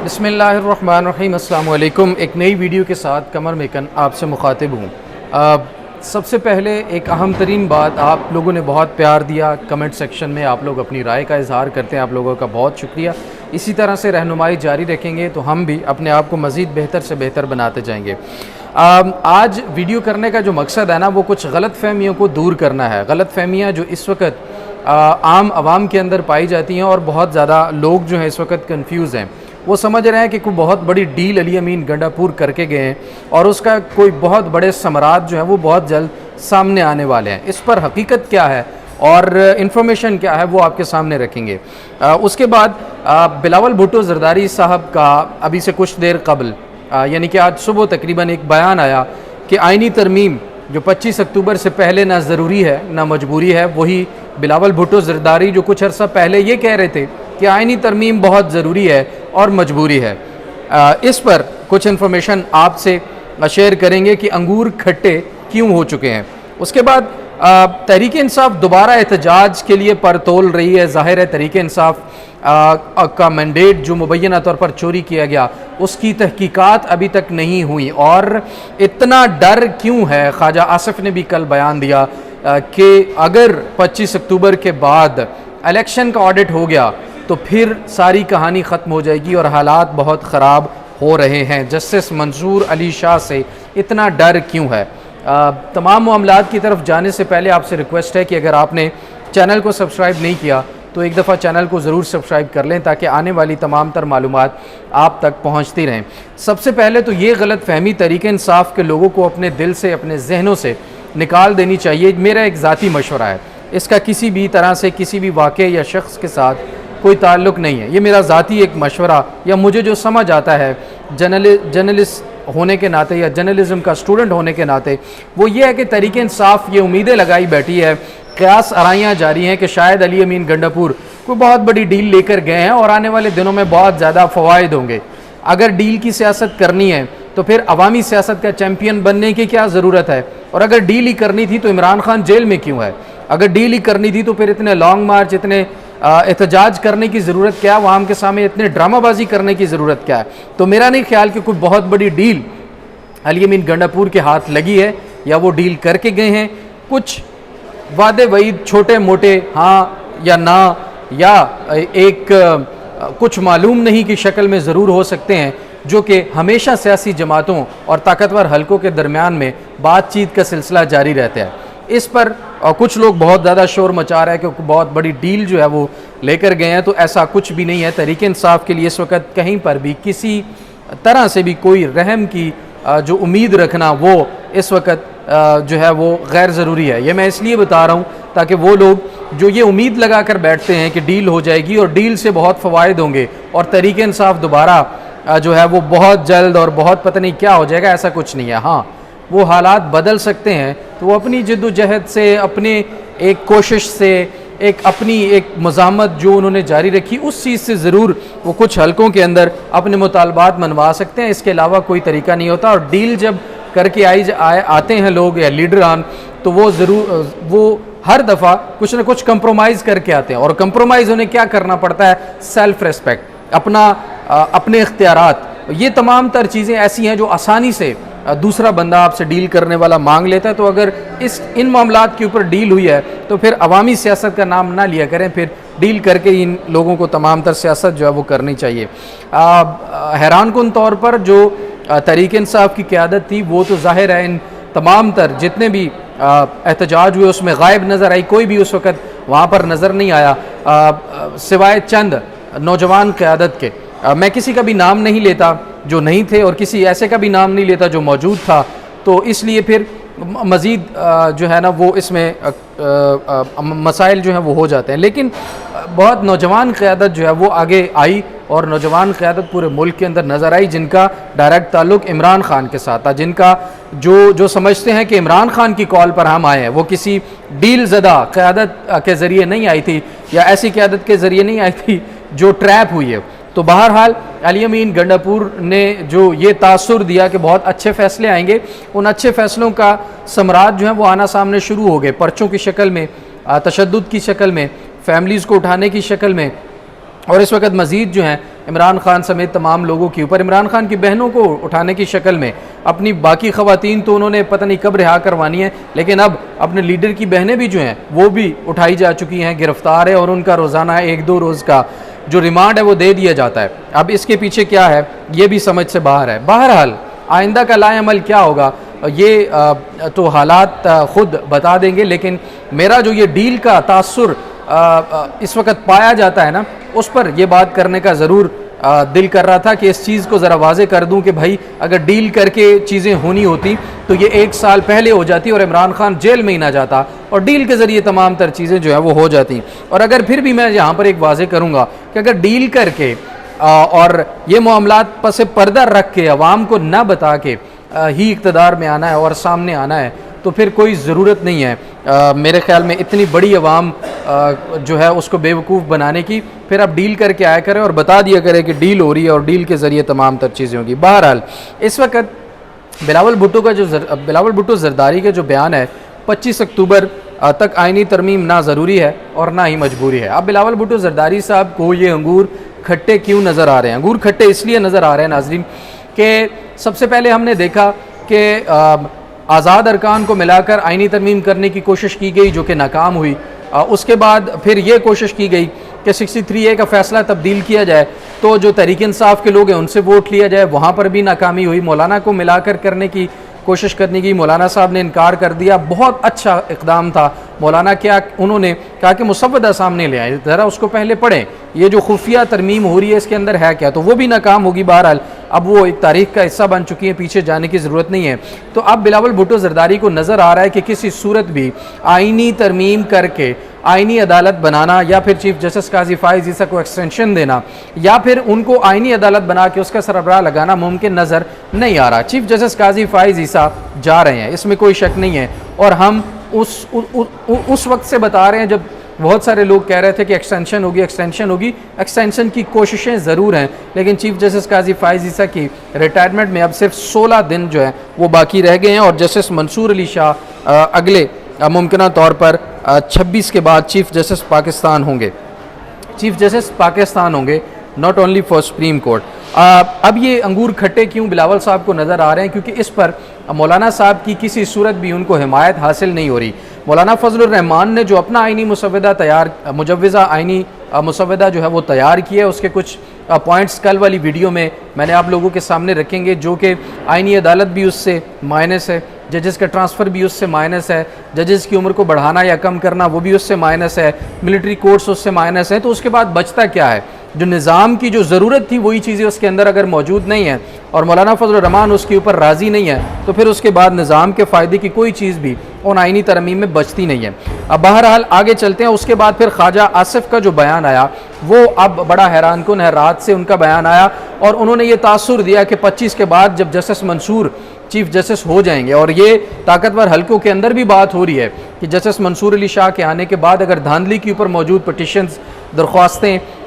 बिस्मिल्लाहिर्रहमानिर्रहीम। अस्सलाम वालेकुम। एक नई वीडियो के साथ कमर मेकन आपसे मुखातिब हूँ। सबसे पहले एक अहम तरीन बात, आप लोगों ने बहुत प्यार दिया, कमेंट सेक्शन में आप लोग अपनी राय का इजहार करते हैं, आप लोगों का बहुत शुक्रिया। इसी तरह से रहनुमाई जारी रखेंगे तो हम भी अपने आप को मज़ीद बेहतर से बेहतर बनाते जाएंगे। आज वीडियो करने का जो मकसद है ना, वो कुछ गलत फहमियों को दूर करना है। गलत फहमियाँ जो इस वक्त आम आवाम के अंदर पाई जाती हैं और बहुत ज़्यादा लोग जो हैं इस वक्त कन्फ्यूज़ हैं। वो समझ रहे हैं कि कोई बहुत बड़ी डील अली अमीन गंडापुर करके गए हैं और उसका कोई बहुत बड़े समरात जो हैं वो बहुत जल्द सामने आने वाले हैं। इस पर हकीकत क्या है और इन्फॉर्मेशन क्या है वो आपके सामने रखेंगे। उसके बाद बिलावल भुट्टो जरदारी साहब का अभी से कुछ देर कबल यानी कि आज सुबह तकरीबन एक बयान आया कि आइनी तरमीम जो 25 अक्टूबर से पहले ना ज़रूरी है ना मजबूरी है। वही बिलावल भुट्टो जरदारी जो कुछ अर्सा पहले ये कह रहे थे कि आइनी तरमीम बहुत ज़रूरी है और मजबूरी है। इस पर कुछ इन्फॉर्मेशन आपसे शेयर करेंगे कि अंगूर खट्टे क्यों हो चुके हैं। उसके बाद तहरीक इंसाफ दोबारा एहतजाज के लिए पर तोल रही है। ज़ाहिर है तहरीक इंसाफ का मैंडेट जो मुबैना तौर पर चोरी किया गया उसकी तहकीकात अभी तक नहीं हुई और इतना डर क्यों है। ख्वाजा आसिफ ने भी कल बयान दिया कि अगर 25 अक्टूबर के बाद इलेक्शन का ऑडिट हो गया तो फिर सारी कहानी ख़त्म हो जाएगी और हालात बहुत ख़राब हो रहे हैं। जस्टिस मंसूर अली शाह से इतना डर क्यों है। तमाम मामलात की तरफ जाने से पहले आपसे रिक्वेस्ट है कि अगर आपने चैनल को सब्सक्राइब नहीं किया तो एक दफ़ा चैनल को ज़रूर सब्सक्राइब कर लें ताकि आने वाली तमाम तर मालूमात आप तक पहुँचती रहें। सबसे पहले तो ये गलत फहमी तहरीक इंसाफ के लोगों को अपने दिल से, अपने जहनों से निकाल देनी चाहिए। मेरा एक ज़ाती मशवरा है, इसका किसी भी तरह से किसी भी वाक़े या शख्स के साथ कोई ताल्लुक़ नहीं है। ये मेरा ज़ाती एक मशवरा या मुझे जो समझ आता है जर्नलिस्ट होने के नाते या जर्नलिज़म का स्टूडेंट होने के नाते, वो ये है कि तहरीक इंसाफ ये उम्मीदें लगाई बैठी है, क़यास आराइयाँ जारी हैं कि शायद अली अमीन गंडापुर कोई बहुत बड़ी डील लेकर गए हैं और आने वाले दिनों में बहुत ज़्यादा फ़वाइद होंगे। अगर डील की सियासत करनी है तो फिर अवामी सियासत का चैम्पियन बनने की क्या ज़रूरत है। और अगर डील ही करनी थी तो इमरान खान जेल में क्यों है। अगर डील ही करनी थी तो फिर इतने लॉन्ग मार्च, इतने एहतजाज करने की ज़रूरत क्या है, आवाम के सामने इतने ड्रामाबाजी करने की ज़रूरत क्या है। तो मेरा नहीं ख्याल कि कोई बहुत बड़ी डील अली अमीन गंडापुर के हाथ लगी है या वो डील करके गए हैं। कुछ वादे वईद छोटे मोटे हाँ या ना या एक कुछ मालूम नहीं की शक्ल में ज़रूर हो सकते हैं जो कि हमेशा सियासी जमातों और ताकतवर हलकों के दरमियान में बातचीत का सिलसिला जारी रहता है। इस पर कुछ लोग बहुत ज़्यादा शोर मचा रहे हैं कि बहुत बड़ी डील जो है वो लेकर गए हैं, तो ऐसा कुछ भी नहीं है। तहरीक इंसाफ के लिए इस वक्त कहीं पर भी किसी तरह से भी कोई रहम की जो उम्मीद रखना वो इस वक्त जो है वो गैर ज़रूरी है। ये मैं इसलिए बता रहा हूँ ताकि वो लोग जो ये उम्मीद लगा कर बैठते हैं कि डील हो जाएगी और डील से बहुत फ़वाइद होंगे और तहरीक इंसाफ दोबारा जो है वो बहुत जल्द और बहुत पता नहीं क्या हो जाएगा, ऐसा कुछ नहीं है। हाँ, वो हालात बदल सकते हैं तो वो अपनी जद्दोजहद से, अपने एक कोशिश से, एक अपनी एक मज़ामत जो उन्होंने जारी रखी उस चीज़ से ज़रूर वो कुछ हलकों के अंदर अपने मुतालबात मनवा सकते हैं। इसके अलावा कोई तरीका नहीं होता। और डील जब करके आते हैं लोग या लीडरान तो वो ज़रूर वो हर दफ़ा कुछ ना कुछ कंप्रोमाइज़ करके आते हैं और कंप्रोमाइज़ उन्हें क्या करना पड़ता है, सेल्फ़ रेस्पेक्ट, अपने इख्तियारात। ये तमाम तर चीज़ें ऐसी हैं जो आसानी से दूसरा बंदा आपसे डील करने वाला मांग लेता है। तो अगर इन मामलात के ऊपर डील हुई है तो फिर अवामी सियासत का नाम ना लिया करें, फिर डील करके इन लोगों को तमाम तर सियासत जो है वो करनी चाहिए। हैरानकुन तौर पर जो तहरीक इंसाफ की क़यादत थी वो तो ज़ाहिर है इन तमाम तर जितने भी एहतजाज हुए उसमें गायब नज़र आई। कोई भी उस वक़्त वहाँ पर नज़र नहीं आया सिवाय चंद नौजवान क़यादत के। मैं किसी का भी नाम नहीं लेता जो नहीं थे और किसी ऐसे का भी नाम नहीं लेता जो मौजूद था, तो इसलिए फिर मज़ीद जो है ना वो इसमें मसाइल जो हैं वो हो जाते हैं। लेकिन बहुत नौजवान क़यादत जो है वो आगे आई और नौजवान क़यादत पूरे मुल्क के अंदर नज़र आई जिनका डायरेक्ट ताल्लुक़ इमरान खान के साथ था, जिनका जो समझते हैं कि इमरान खान की कॉल पर हम आए हैं, वो किसी डील ज़दा क़यादत के ज़रिए नहीं आई थी या ऐसी क़यादत के ज़रिए नहीं आई थी जो ट्रैप हुई है। तो बहरहाल अली अमीन गंडापुर ने जो ये तासुर दिया कि बहुत अच्छे फ़ैसले आएंगे, उन अच्छे फ़ैसलों का समराज जो है वो आना सामने शुरू हो गए, पर्चों की शक्ल में, तशद्दुद की शक्ल में, फैमिलीज़ को उठाने की शक्ल में, और इस वक्त मज़ीद जो हैं इमरान खान समेत तमाम लोगों के ऊपर, इमरान खान की बहनों को उठाने की शक्ल में, अपनी बाकी ख़वातीन तो उन्होंने पता नहीं कब रिहा करवानी है, लेकिन अब अपने लीडर की बहनें भी जो हैं वो भी उठाई जा चुकी हैं, गिरफ्तार है, और उनका रोज़ाना 1-2 रोज़ का जो रिमांड है वो दे दिया जाता है। अब इसके पीछे क्या है ये भी समझ से बाहर है। बहरहाल आइंदा का लाएअमल क्या होगा ये तो हालात ख़ुद बता देंगे, लेकिन मेरा जो ये डील का तासुर इस वक्त पाया जाता है ना, उस पर यह बात करने का ज़रूर दिल कर रहा था कि इस चीज़ को ज़रा वाज़े कर दूं कि भाई अगर डील करके चीज़ें होनी होती तो ये 1 साल पहले हो जाती और इमरान खान जेल में ही ना जाता, और डील के ज़रिए तमाम तर चीज़ें जो है वो हो जाती। और अगर फिर भी मैं यहाँ पर एक वाज़े करूँगा कि अगर डील करके और ये मामलात पस पर्दा रख के अवाम को ना बता के ही इक़्तिदार में आना है और सामने आना है, तो फिर कोई ज़रूरत नहीं है मेरे ख़्याल में इतनी बड़ी अवाम जो है उसको बेवकूफ़ बनाने की। फिर आप डील करके आया करें और बता दिया करें कि डील हो रही है और डील के ज़रिए तमाम तर चीज़ें होंगी। बहरहाल इस वक्त बिलावल भुट्टो ज़रदारी का जो बयान है 25 अक्टूबर तक आइनी तरमीम ना ज़रूरी है और ना ही मजबूरी है। अब बिलावल भुट्टो ज़रदारी साहब को ये अंगूर खट्टे क्यों नज़र आ रहे हैं? अंगूर खट्टे इसलिए नज़र आ रहे हैं नाज़रीन कि सबसे पहले हमने देखा कि आज़ाद अरकान को मिलाकर आइनी तरमीम करने की कोशिश की गई जो कि नाकाम हुई। उसके बाद फिर ये कोशिश की गई कि 63A का फ़ैसला तब्दील किया जाए, तो जो तहरीक इंसाफ के लोग हैं उनसे वोट लिया जाए, वहाँ पर भी नाकामी हुई। मौलाना को मिलाकर करने की कोशिश करने की मौलाना साहब ने इनकार कर दिया। बहुत अच्छा इक़दाम था। मौलाना क्या उन्होंने कहा कि मुसव्वदा सामने ले आए, ज़रा उसको पहले पढ़ें, ये जो खुफिया तरमीम हो रही है इसके अंदर है क्या, तो वो भी नाकाम होगी। बहरहाल अब वो एक तारीख का हिस्सा बन चुकी है, पीछे जाने की ज़रूरत नहीं है। तो अब बिलावल भुट्टो ज़रदारी को नज़र आ रहा है कि किसी सूरत भी आइनी तरमीम करके आइनी अदालत बनाना या फिर चीफ जस्टिस काजी फ़ाइज़ ईसा को एक्सटेंशन देना या फिर उनको आइनी अदालत बना के उसका सरबराह लगाना मुमकिन नज़र नहीं आ रहा। चीफ जस्टिस काजी फ़ाइज़ ईसा जा रहे हैं, इसमें कोई शक नहीं है, और हम उस वक्त से बता रहे हैं जब बहुत सारे लोग कह रहे थे कि एक्सटेंशन होगी, एक्सटेंशन होगी। एक्सटेंशन की कोशिशें ज़रूर हैं, लेकिन चीफ जस्टिस काजी फ़ाइज़ ईसा की रिटायरमेंट में अब सिर्फ 16 दिन जो है वो बाकी रह गए हैं, और जस्टिस मंसूर अली शाह अगले मुमकिन तौर पर 26 के बाद चीफ जस्टिस पाकिस्तान होंगे। चीफ जस्टिस पाकिस्तान होंगे, not only for supreme court. अब ये अंगूर खट्टे क्यों बिलावल साहब को नज़र आ रहे हैं? क्योंकि इस पर मौलाना साहब की किसी सूरत भी उनको हिमायत हासिल नहीं हो रही। मौलाना फजलुर रहमान ने जो अपना आइनी मुजव्वज़ा आइनी मुसव्वदा जो है वो तैयार किया है, उसके कुछ पॉइंट्स कल वाली वीडियो में मैंने आप लोगों के सामने रखेंगे, जो कि आइनी अदालत भी उससे माइनस है, जजेस का ट्रांसफ़र भी उससे माइनस है, जजेस की उम्र को बढ़ाना या कम करना वो भी उससे माइनस है, मिलिट्री कोर्ट्स उससे माइनस है। तो उसके बाद बचता क्या है? जो निज़ाम की जो ज़रूरत थी वही चीज़ें उसके अंदर अगर मौजूद नहीं है और मौलाना फजलुर रहमान उसके ऊपर राज़ी नहीं है, तो फिर उसके बाद निज़ाम के फ़ायदे की कोई चीज़ भी उन आइनी तरमीम में बचती नहीं है। अब बहरहाल आगे चलते हैं। उसके बाद फिर ख्वाजा आसिफ का जो बयान आया वो अब बड़ा हैरान कुन है। रात से उनका बयान आया और उन्होंने ये तासुर दिया कि 25 के बाद जब जस्टिस मंसूर चीफ जस्टिस हो जाएंगे, और ये ताकतवर हलकों के अंदर भी बात हो रही है कि जस्टिस मंसूर अली शाह के आने के बाद अगर धांधली के ऊपर मौजूद पटिशन्स दरख्वास्तें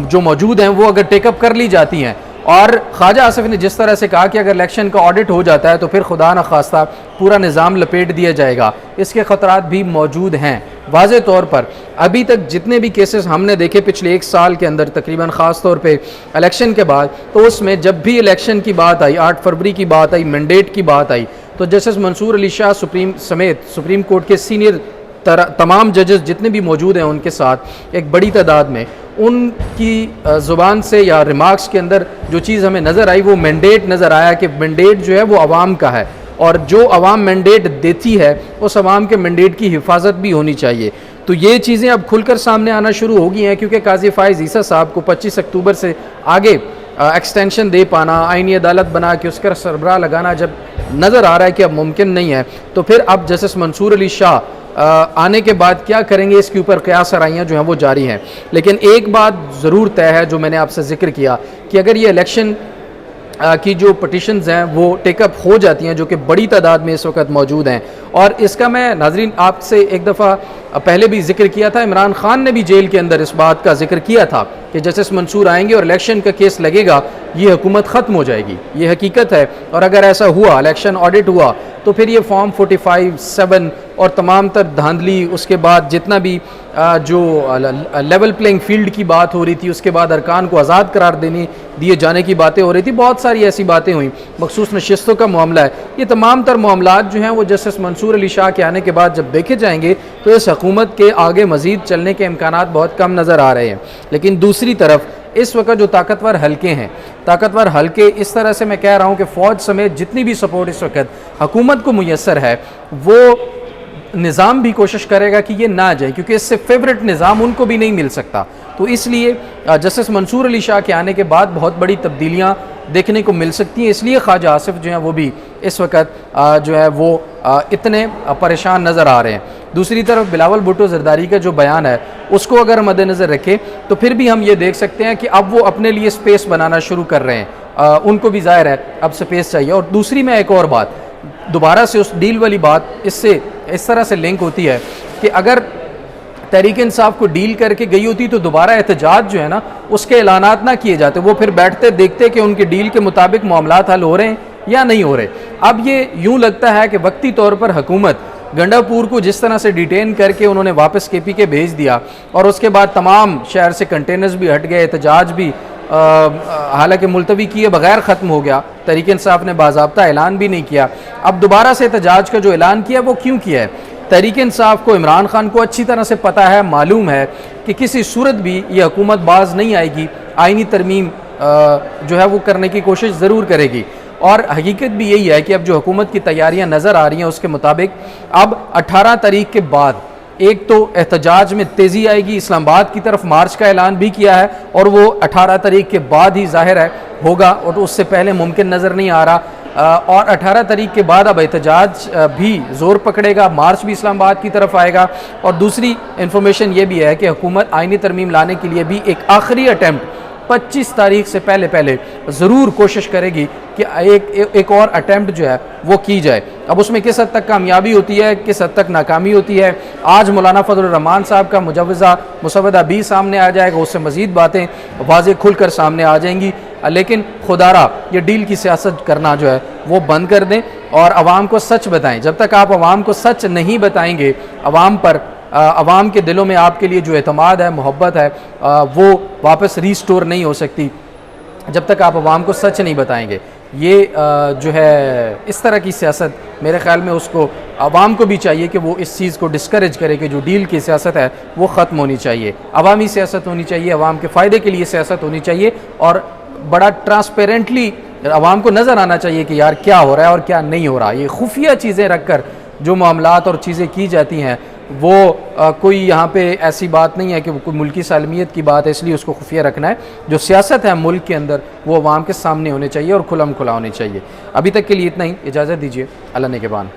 जो मौजूद हैं वो अगर टेकअप कर ली जाती हैं, और ख्वाजा आसिफ ने जिस तरह से कहा कि अगर इलेक्शन का ऑडिट हो जाता है तो फिर खुदा न खास्ता पूरा निज़ाम लपेट दिया जाएगा, इसके ख़तरात भी मौजूद हैं। वाज़े तौर पर अभी तक जितने भी केसेस हमने देखे पिछले 1 साल के अंदर तकरीबन ख़ास तौर पे इलेक्शन के बाद, तो उसमें जब भी इलेक्शन की बात आई, 8 फरवरी की बात आई, मैंडेट की बात आई, तो justice Mansoor Ali Shah supreme court के सीनियर तमाम जजेस जितने भी मौजूद हैं उनके साथ एक बड़ी तादाद में उनकी ज़ुबान से या रिमार्क्स के अंदर जो चीज़ हमें नज़र आई वो मैंडेट नज़र आया कि मैंडेट जो है वो आवाम का है, और जो आवाम मैंडेट देती है उस आवाम के मैंडेट की हिफाजत भी होनी चाहिए। तो ये चीज़ें अब खुलकर सामने आना शुरू हो गई हैं, क्योंकि काजी फ़ाइज़ ईसा साहब को 25 अक्टूबर से आगे एक्सटेंशन दे पाना, आइनी अदालत बना के उसका सरबराह लगाना जब नज़र आ रहा है कि अब मुमकिन नहीं है, तो फिर अब जस्टिस मंसूर अली शाह आने के बाद क्या करेंगे, इसके ऊर क़यास आराइयाँ जो हैं वो जारी हैं। लेकिन एक बात ज़रूर तय है जो मैंने आपसे ज़िक्र किया कि अगर ये इलेक्शन की जो पटिशन्स हैं वो टेकअप हो जाती हैं, जो कि बड़ी तादाद में इस वक्त मौजूद हैं, और इसका मैं नाज़रीन आपसे एक दफ़ा पहले भी जिक्र किया था, इमरान खान ने भी जेल के अंदर इस बात का जिक्र किया था कि जस्टिस मंसूर आएंगे और इलेक्शन का केस लगेगा, ये हुकूमत ख़त्म हो जाएगी, ये हकीकत है। और अगर ऐसा हुआ, इलेक्शन ऑडिट हुआ, तो फिर ये फॉर्म 45(7) और तमाम तर धांधली, उसके बाद जितना भी जो लेवल प्लेइंग फील्ड की बात हो रही थी, उसके बाद अरकान को आज़ाद करार दिए जाने की बातें हो रही थी, बहुत सारी ऐसी बातें हुई, मखसूस नशिस्तों का मामला है, ये तमाम तर मामलात जो हैं वो जस्टिस मंसूर अली शाह के आने के बाद जब देखे जाएंगे तो इस हुकूमत के आगे मज़ीद चलने के इम्कानात बहुत कम नज़र आ रहे हैं। लेकिन दूसरी तरफ इस वक्त जो ताकतवर हलके हैं, ताकतवर हलके इस तरह से मैं कह रहा हूँ कि फ़ौज समेत जितनी भी सपोर्ट इस वक्त हुकूमत को मुयस्सर है, वो निज़ाम भी कोशिश करेगा कि ये ना जाए, क्योंकि इससे फेवरेट निज़ाम उनको भी नहीं मिल सकता। तो इसलिए जस्टिस मंसूर अली शाह के आने के बाद बहुत बड़ी तब्दीलियाँ देखने को मिल सकती हैं, इसलिए ख्वाजा आसिफ जो हैं वो भी इस वक्त जो है वो इतने परेशान नज़र आ रहे हैं। दूसरी तरफ बिलावल भुट्टो ज़रदारी का जो बयान है उसको अगर मद्देनज़र रखें तो फिर भी हम ये देख सकते हैं कि अब वो अपने लिए स्पेस बनाना शुरू कर रहे हैं, उनको भी ज़ाहिर है अब स्पेस चाहिए। और दूसरी में एक और बात, दोबारा से उस डील वाली बात इससे इस तरह से लिंक होती है कि अगर तहरीक इंसाफ को डील करके गई होती तो दोबारा एहतजाज जो है ना उसके ऐलानात ना किए जाते, वो फिर बैठते देखते कि उनकी डील के मुताबिक मामलात हल हो रहे हैं या नहीं हो रहे। अब ये यूँ लगता है कि वक्ती तौर पर हुकूमत गंडापुर को जिस तरह से डिटेन करके उन्होंने वापस KPK भेज दिया और उसके बाद तमाम शहर से कंटेनर्स भी हट गए, एहतजाज भी हालांकि मुलतवी किए बगैर ख़त्म हो गया, तहरीक इंसाफ ने बाज़ाब्ता ऐलान भी नहीं किया। अब दोबारा से एहतजाज का जो ऐलान किया वो क्यों किया है? तहरीक इंसाफ को, इमरान खान को अच्छी तरह से पता है, मालूम है कि किसी सूरत भी ये हुकूमत बाज नहीं आएगी, आइनी तरमीम जो है वो करने की कोशिश ज़रूर करेगी। और हकीकत भी यही है कि अब जो हुकूमत की तैयारियां नज़र आ रही हैं उसके मुताबिक अब 18 तारीख के बाद एक तो एहतजाज में तेज़ी आएगी, इस्लामाबाद की तरफ मार्च का ऐलान भी किया है और वो 18 तारीख के बाद ही ज़ाहिर है होगा, और उससे पहले मुमकिन नज़र नहीं आ रहा। और 18 तारीख के बाद अब एहतजाज भी ज़ोर पकड़ेगा, मार्च भी इस्लामाबाद की तरफ आएगा। और दूसरी इन्फॉर्मेशन ये भी है कि हुकूमत आइनी तरमीम लाने के लिए भी एक आखिरी अटैम्प्ट 25 तारीख से पहले ज़रूर कोशिश करेगी कि एक और अटैम्प्ट जो है वो की जाए। अब उसमें किस हद तक कामयाबी होती है, किस हद तक नाकामी होती है, आज मौलाना फजल रहमान साहब का मुसवदा भी सामने आ जाएगा, उससे मज़ीद बातें वाज़े खुलकर सामने आ जाएंगी। लेकिन खुदारा ये डील की सियासत करना जो है वो बंद कर दें और आवाम को सच बताएं। जब तक आप आवाम को सच नहीं बताएंगे, आवाम के दिलों में आपके लिए जो एतमाद है, मोहब्बत है, वो वापस रीस्टोर नहीं हो सकती जब तक आप आवाम को सच नहीं बताएंगे। ये जो है इस तरह की सियासत मेरे ख़्याल में उसको आवाम को भी चाहिए कि वो इस चीज़ को डिस्करेज करे कि जो डील की सियासत है वो ख़त्म होनी चाहिए, अवामी सियासत होनी चाहिए, आवाम के फ़ायदे के लिए सियासत होनी चाहिए और बड़ा ट्रांसपेरेंटली आवाम को नज़र आना चाहिए कि यार क्या हो रहा है और क्या नहीं हो रहा। ये खुफिया चीज़ें रख कर जो मामलात और चीज़ें की जाती हैं वो कोई यहाँ पे ऐसी बात नहीं है कि वो कोई मुल्की सालमियत की बात है इसलिए उसको खुफिया रखना है। जो सियासत है मुल्क के अंदर वो अवाम के सामने होने चाहिए और खुला होनी चाहिए। अभी तक के लिए इतना ही, इजाज़त दीजिए, अल्लाह ने के बान।